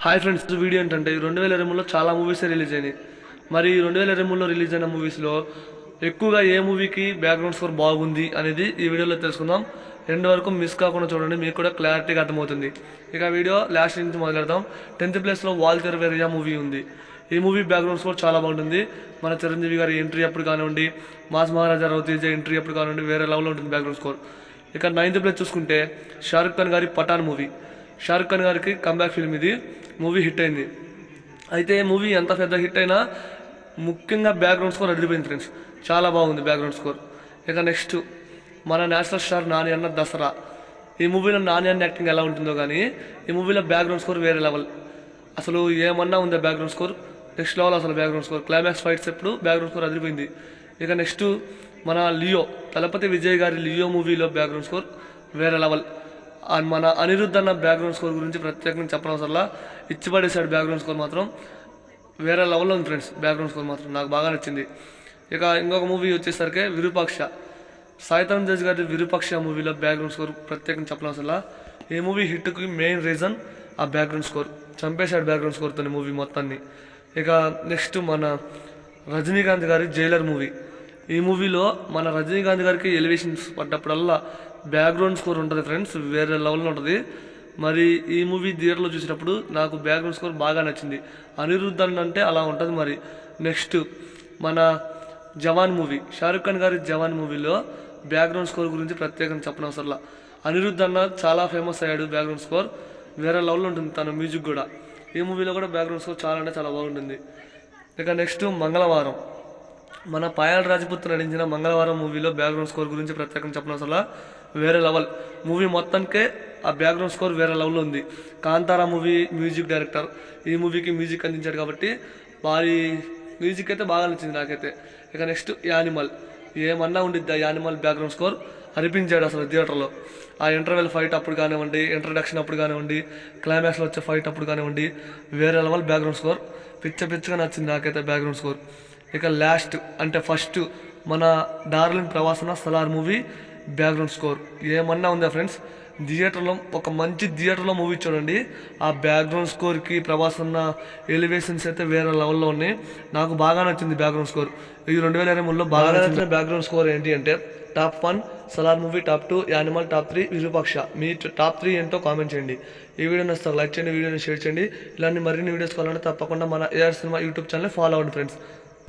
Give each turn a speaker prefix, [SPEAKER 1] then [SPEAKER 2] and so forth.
[SPEAKER 1] Hi friends, video ఏంటంటే 2023లో చాలా movies release అయినాయి. మరి 2023లో రిలీజ్ అయిన మూవీస్లో ఎక్కువగా ఏ మూవీకి బ్యాక్గ్రౌండ్ స్కోర్ బాగుంది అనేది ఈ వీడియోలో తెలుసుకుందాం. ఎండ్ వరకు మిస్ కాకుండా చూడండి, మీకు కూడా క్లారిటీగా అర్థమవుతుంది. ఇక వీడియో లాస్ట్ నుంచి మొదలెడదాం. 10th ప్లేస్లో వాల్తేరు వీరయ్య మూవీ ఉంది. ఈ మూవీ బ్యాక్గ్రౌండ్ స్కోర్ చాలా బాగుంటుంది. మన చిరంజీవి గారి ఎంట్రీ అప్పుడు కానివ్వండి, మాస్ మహారాజా రవితేజ ఎంట్రీ అప్పుడు కానివ్వండి, వేరే లెవెల్లో ఉంటుంది బ్యాక్గ్రౌండ్ స్కోర్. ఇక 9th ప్లేస్ చూసుకుంటే షారుఖ్ ఖాన్ గారి పఠాన్ మూవీ. షారుఖ్ ఖాన్ గారికి కంబ్యాక్ ఫిల్మ్ ఇది. మూవీ హిట్ అయింది. అయితే మూవీ ఎంత పెద్ద హిట్ అయినా ముఖ్యంగా బ్యాక్గ్రౌండ్ స్కోర్ అదిరిపోయింది ఫ్రెండ్స్, చాలా బాగుంది బ్యాక్గ్రౌండ్ స్కోర్. ఇక నెక్స్ట్ మన నేషనల్ స్టార్ నాని అన్న దసరా. ఈ మూవీలో నాని అన్న యాక్టింగ్ ఎలా ఉంటుందో కానీ ఈ మూవీలో బ్యాక్గ్రౌండ్ స్కోర్ వేరే లెవెల్. అసలు ఏమన్నా ఉందా బ్యాక్గ్రౌండ్ స్కోర్, నెక్స్ట్ లెవెల్ అసలు బ్యాక్గ్రౌండ్ స్కోర్. క్లైమాక్స్ ఫైట్స్ ఎప్పుడు బ్యాక్గ్రౌండ్ స్కోర్ అదిరిపోయింది. ఇక నెక్స్ట్ మన లియో, తలపతి విజయ్ గారి లియో మూవీలో బ్యాక్గ్రౌండ్ స్కోర్ వేరే లెవెల్. మన అనిరుద్ధ్ అన్న బ్యాక్గ్రౌండ్ స్కోర్ గురించి ప్రత్యేకంగా చెప్పనవసరంలా, ఇచ్చిపడేసాడు బ్యాక్గ్రౌండ్ స్కోర్ మాత్రం వేరే లెవెల్లో ఉంది ఫ్రెండ్స్. బ్యాక్గ్రౌండ్ స్కోర్ మాత్రం నాకు బాగా నచ్చింది. ఇక ఇంకొక మూవీ వచ్చేసరికి విరూపాక్ష. సాయిధరం తేజ్ గారి విరూపాక్ష మూవీలో బ్యాక్గ్రౌండ్ స్కోర్ ప్రత్యేకంగా చెప్పనవసరంలా. ఈ మూవీ హిట్కి మెయిన్ రీజన్ ఆ బ్యాక్గ్రౌండ్ స్కోర్. చంపేశాడు బ్యాక్గ్రౌండ్ స్కోర్తో మూవీ మొత్తాన్ని. ఇక నెక్స్ట్ మన రజనీకాంత్ గారి జైలర్ మూవీ. ఈ మూవీలో మన రజనీకాంత్ గారికి ఎలివేషన్స్ పడ్డప్పుడల్లా బ్యాక్గ్రౌండ్ స్కోర్ ఉంటుంది ఫ్రెండ్స్, వేరే లెవెల్లో ఉంటుంది. మరి ఈ మూవీ థియేటర్లో చూసినప్పుడు నాకు బ్యాక్గ్రౌండ్ స్కోర్ బాగా నచ్చింది. అనిరుద్ధ్ అంటే అలా ఉంటుంది. మరి నెక్స్ట్ మన జవాన్ మూవీ. షారుఖ్ ఖాన్ గారి జవాన్ మూవీలో బ్యాక్గ్రౌండ్ స్కోర్ గురించి ప్రత్యేకంగా చెప్పనవసరంలా. అనిరుద్ధ్ అన్న చాలా ఫేమస్ అయ్యాడు. బ్యాక్గ్రౌండ్ స్కోర్ వేరే లెవెల్లో ఉంటుంది, తన మ్యూజిక్ కూడా. ఈ మూవీలో కూడా బ్యాక్గ్రౌండ్ స్కోర్ చాలా అంటే చాలా బాగుంటుంది. ఇక నెక్స్ట్ మంగళవారం. మన పాయల్ రాజ్పూత్ నటించిన మంగళవారం మూవీలో బ్యాక్గ్రౌండ్ స్కోర్ గురించి ప్రత్యేకంగా చెప్పనవసరంలా, వేరే లెవెల్. మూవీ మొత్తానికే ఆ బ్యాక్గ్రౌండ్ స్కోర్ వేరే లెవెల్లో ఉంది. కాంతారా మూవీ మ్యూజిక్ డైరెక్టర్ ఈ మూవీకి మ్యూజిక్ అందించాడు కాబట్టి వారి మ్యూజిక్ అయితే బాగా నచ్చింది నాకైతే. ఇక నెక్స్ట్ యానిమల్. ఏమన్నా ఉండిద్ది ఆ యానిమల్ బ్యాక్గ్రౌండ్ స్కోర్, అనిపించాడు అసలు థియేటర్లో. ఆ ఇంటర్వెల్ ఫైట్ అప్పుడు కానివ్వండి, ఇంట్రడక్షన్ అప్పుడు కానివ్వండి, క్లైమాక్స్లో వచ్చే ఫైట్ అప్పుడు కానివ్వండి, వేరే లెవెల్ బ్యాక్గ్రౌండ్ స్కోర్. పిచ్చగా నచ్చింది నాకైతే బ్యాక్గ్రౌండ్ స్కోర్. ఇక లాస్ట్ అంటే ఫస్ట్ మన డార్లింగ్ ప్రవాసన సలార్ మూవీ బ్యాక్గ్రౌండ్ స్కోర్ ఏమన్నా ఉందా ఫ్రెండ్స్. థియేటర్లో ఒక మంచి థియేటర్లో మూవీ చూడండి, ఆ బ్యాక్గ్రౌండ్ స్కోర్కి ప్రవాసన ఎలివేషన్స్ అయితే వేరే లెవెల్లో ఉన్నాయి. నాకు బాగా నచ్చింది బ్యాక్గ్రౌండ్ స్కోర్. ఈ 2023లో బాగా నచ్చిన బ్యాక్గ్రౌండ్ స్కోర్ ఏంటి అంటే top 1 Salaar movie, top 2 Animal, top 3 Virupaksha. మీ టాప్ 3 ఏంటో కామెంట్ చేయండి. ఈ వీడియో నచ్చితే లైక్ చేయండి, వీడియోని షేర్ చేయండి. ఇలాంటి మరిన్ని వీడియోస్ కావాలంటే తప్పకుండా మన AR cinema YouTube channel follow అవ్వండి ఫ్రెండ్స్.